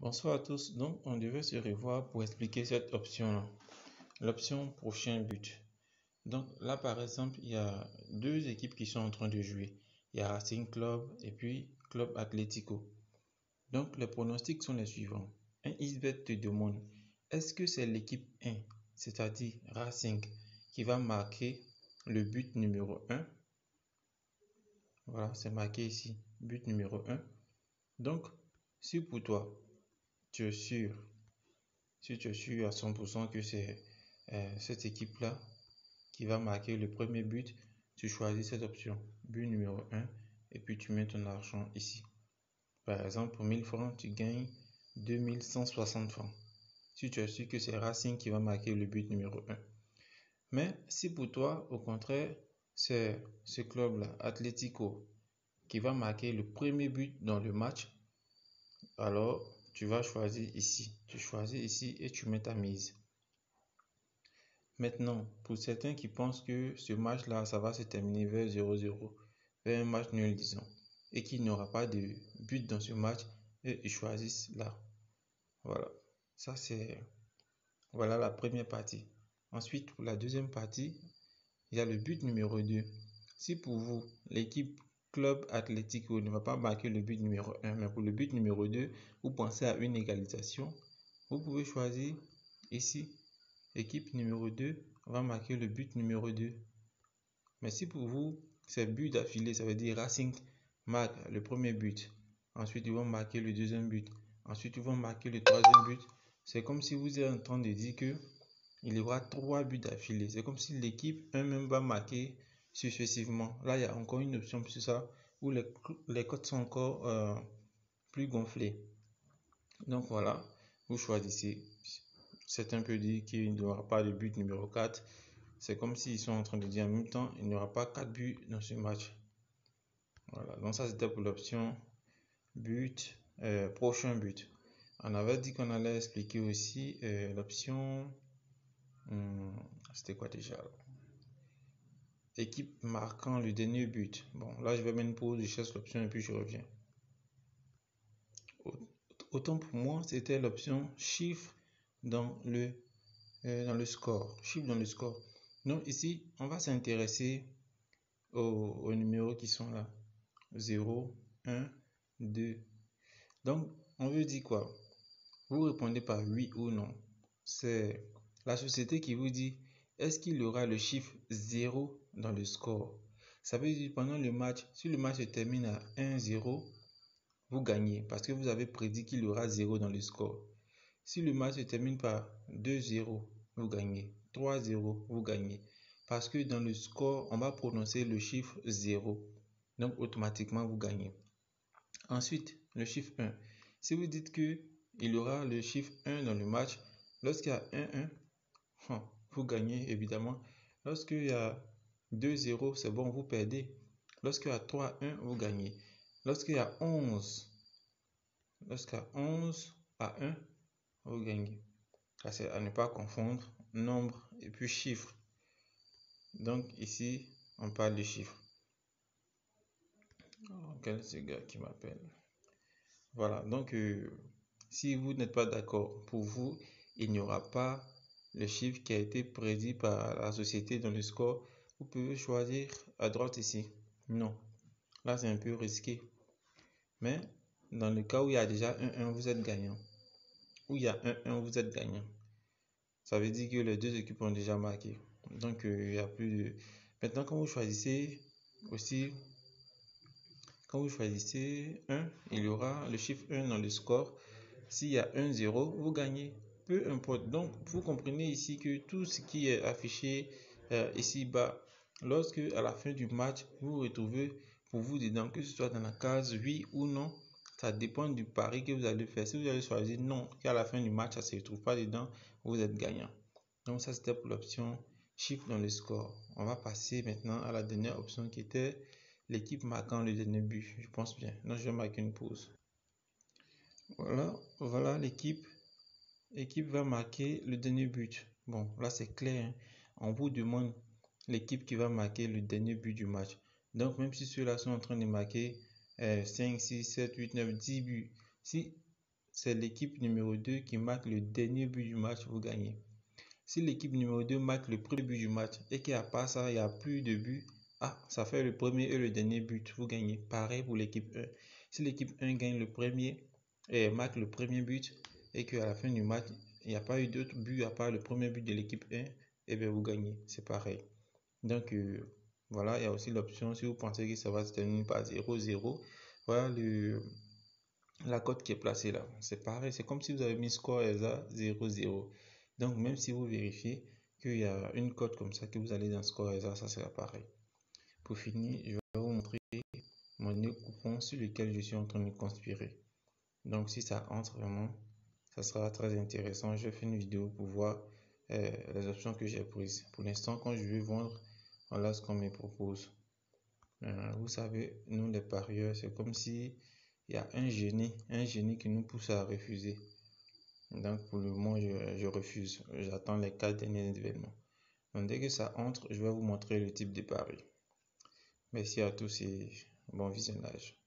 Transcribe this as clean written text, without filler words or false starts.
Bonsoir à tous. Donc, on devait se revoir pour expliquer cette option-là. L'option prochain but. Donc, là, par exemple, il y a deux équipes qui sont en train de jouer. Il y a Racing Club et puis Club Atlético. Donc, les pronostics sont les suivants. Un XBet te demande, est-ce que c'est l'équipe 1, c'est-à-dire Racing, qui va marquer le but numéro 1? Voilà, c'est marqué ici, but numéro 1. Donc, si pour toi, tu es sûr, si tu es sûr à 100% que c'est cette équipe-là qui va marquer le premier but, tu choisis cette option, but numéro 1, et puis tu mets ton argent ici. Par exemple, pour 1000 francs, tu gagnes 2160 francs. Si tu es sûr que c'est Racing qui va marquer le but numéro 1. Mais si pour toi, au contraire, c'est ce club-là, Atlético, qui va marquer le premier but dans le match, alors tu vas choisir ici. Tu choisis ici et tu mets ta mise. Maintenant, pour certains qui pensent que ce match-là, ça va se terminer vers 0-0, vers un match nul, disons, et qu'il n'y aura pas de but dans ce match, et ils choisissent là. Voilà, ça c'est voilà la première partie. Ensuite, pour la deuxième partie, il y a le but numéro 2. Si pour vous, l'équipe Club Atlético ne va pas marquer le but numéro 1, mais pour le but numéro 2, vous pensez à une égalisation, vous pouvez choisir ici, équipe numéro 2 va marquer le but numéro 2. Mais si pour vous, c'est but d'affilée, ça veut dire Racing marque le premier but, ensuite ils vont marquer le deuxième but, ensuite ils vont marquer le troisième but. C'est comme si vous êtes en train de dire que il y aura 3 buts d'affilée. C'est comme si l'équipe elle-même va marquer successivement. Là, il y a encore une option sur ça où les cotes sont encore plus gonflées. Donc voilà, vous choisissez. Certains peuvent dire qu'il n'y aura pas de but numéro 4. C'est comme s'ils sont en train de dire en même temps, il n'y aura pas 4 buts dans ce match. Voilà, donc ça c'était pour l'option but, prochain but. On avait dit qu'on allait expliquer aussi l'option, c'était quoi déjà? Équipe marquant le dernier but. Bon, là je vais mettre une pause, je cherche l'option et puis je reviens. Autant pour moi, c'était l'option chiffre dans le score. Chiffre dans le score. Donc ici, on va s'intéresser aux numéros qui sont là. 0, 1, 2. Donc, on veut dire quoi? Vous répondez par oui ou non. C'est la société qui vous dit, est-ce qu'il y aura le chiffre 0 dans le score? Ça veut dire pendant le match, si le match se termine à 1-0, vous gagnez parce que vous avez prédit qu'il y aura 0 dans le score. Si le match se termine par 2-0, vous gagnez. 3-0, vous gagnez. Parce que dans le score, on va prononcer le chiffre 0. Donc, automatiquement, vous gagnez. Ensuite, le chiffre 1. Si vous dites qu'il y aura le chiffre 1 dans le match, lorsqu'il y a 1-1, vous gagnez évidemment. Lorsqu'il y a 2-0, c'est bon, vous perdez. Lorsqu'il y a 3-1, vous gagnez. Lorsqu'il y a 11 à 1, vous gagnez. C'est à ne pas confondre nombre et puis chiffre. Donc ici, on parle de chiffres. Oh, quel est ce gars qui m'appelle? Voilà, donc si vous n'êtes pas d'accord, pour vous, il n'y aura pas le chiffre qui a été prédit par la société dans le score. Vous pouvez choisir à droite ici. Non, là c'est un peu risqué. Mais dans le cas où il y a déjà 1-1, vous êtes gagnant. Où il y a 1-1, vous êtes gagnant. Ça veut dire que les deux équipes ont déjà marqué. Donc il n'y a plus de... Maintenant, quand vous choisissez aussi, quand vous choisissez 1, il y aura le chiffre 1 dans le score. S'il y a 1-0, vous gagnez. Peu importe. Donc, vous comprenez ici que tout ce qui est affiché ici bas, lorsque à la fin du match, vous retrouvez pour vous dedans, que ce soit dans la case oui ou non, ça dépend du pari que vous allez faire. Si vous allez choisir non, qu'à la fin du match, ça ne se retrouve pas dedans, vous êtes gagnant. Donc, ça c'était pour l'option chiffre dans le score. On va passer maintenant à la dernière option qui était l'équipe marquant le dernier but. Je pense bien. Donc, je vais marquer une pause. Voilà l'équipe va marquer le dernier but. Bon, là c'est clair. On vous demande l'équipe qui va marquer le dernier but du match. Donc, même si ceux-là sont en train de marquer 5, 6, 7, 8, 9, 10 buts, si c'est l'équipe numéro 2 qui marque le dernier but du match, vous gagnez. Si l'équipe numéro 2 marque le premier but du match et qu'à part ça, il n'y a plus de but, ça fait le premier et le dernier but, vous gagnez. Pareil pour l'équipe 1. Si l'équipe 1 gagne le premier et marque le premier but et qu'à la fin du match, il n'y a pas eu d'autres buts à part le premier but de l'équipe 1, et bien vous gagnez. C'est pareil. Donc voilà, il y a aussi l'option si vous pensez que ça va se terminer par 0-0. Voilà la cote qui est placée là. C'est pareil, c'est comme si vous avez mis score ESA 0-0. Donc même si vous vérifiez qu'il y a une cote comme ça, que vous allez dans score ESA, ça sera pareil. Pour finir, je vais vous montrer mon coupon sur lequel je suis en train de conspirer. Donc si ça entre vraiment, ça sera très intéressant. Je vais faire une vidéo pour voir les options que j'ai prises. Pour l'instant, quand je vais vendre, voilà ce qu'on me propose. Vous savez, nous les parieurs, c'est comme si il y a un génie qui nous pousse à refuser. Donc pour le moment, je refuse. J'attends les 4 derniers événements. Donc dès que ça entre, je vais vous montrer le type de pari. Merci à tous et bon visionnage.